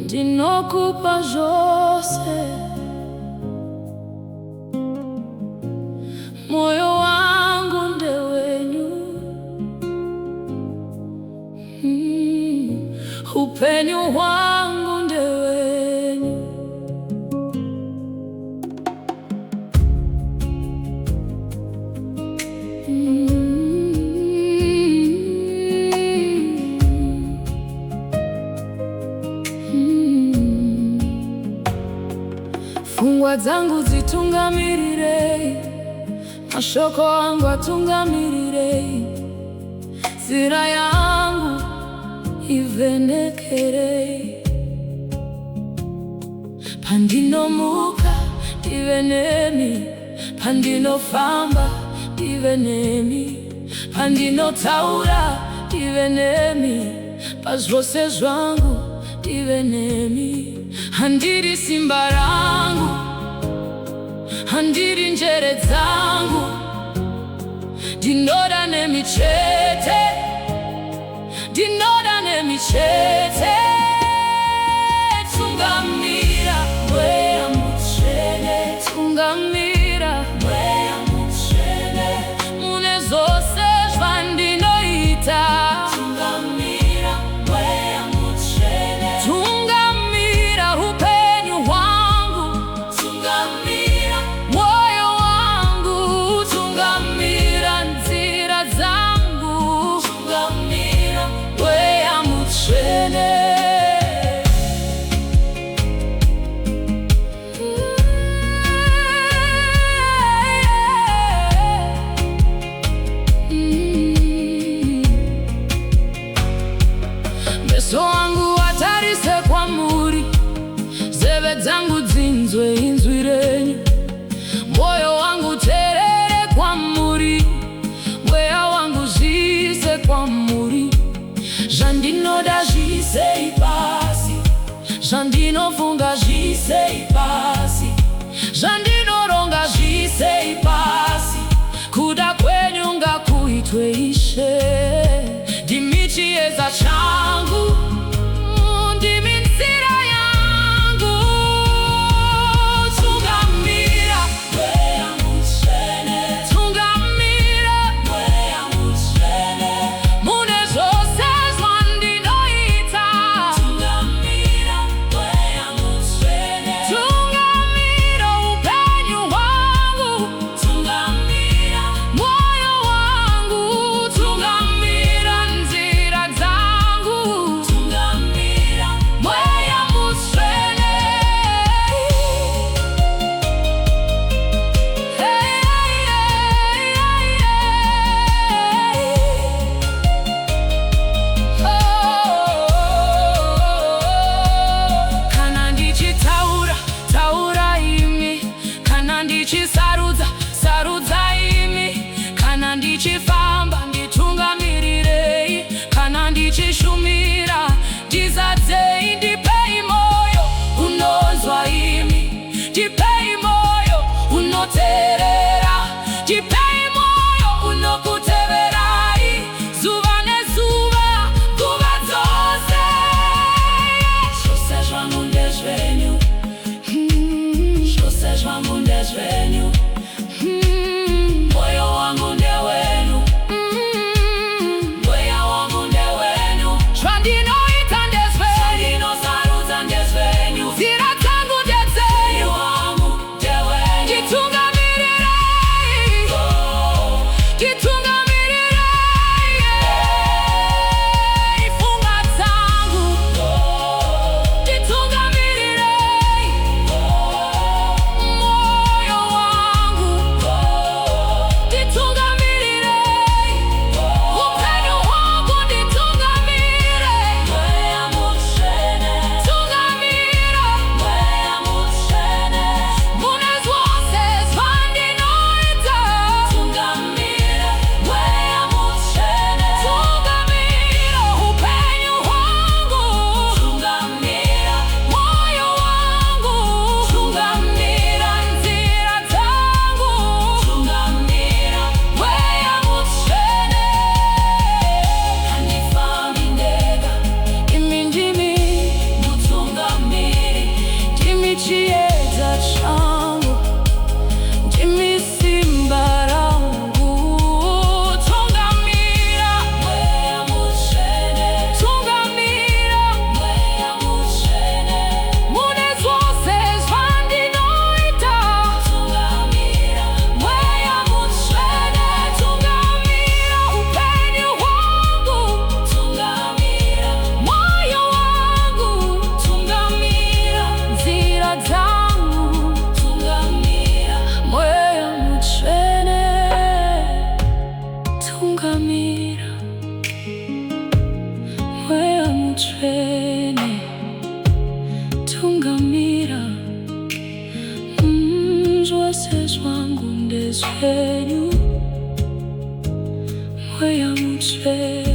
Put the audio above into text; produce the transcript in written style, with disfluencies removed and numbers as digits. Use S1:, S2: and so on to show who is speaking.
S1: ndinokupa zose, moyo wangu ndewenyu, upenyu wangu ndewenyu. Fungwa zangu zitungamirire, mashoko yangu atungamirire, zira yangu ivenekere. Pandinomuka ivenemi, pandinofamba ivenemi, pandinotaura ivenemi, pazvose zvangu ivenemi. Handiri simba rangu, handiri njere dzangu, ndinoda nemi chete, ndinoda nemi chete. Tungamira Mweya Mutsvene, tungamira Mweya Mutsvene, mune zose zvandinoita. Tungamira Mweya Mutsvene, tungamira upenyu hwangu, tungamira moyo wangu, tungamira nzira dzangu, tungamira Mweya Mutsvene. Meso wangu atarise kwamuri, nzeve dzangu dzinzwe inzwi renyu, moyo wangu terere kwamuri, mweya wangu zviise kwamuri. Zvandinoda zviisei pasi, zvandinofunga zviisei pasi, zvandinoronga zviisei pasi. Kuda kwenyu ngakuitwe Ishe, ndimi chiedza changu, zvose zvangu ndezvenyu, Mweya Mutsvene.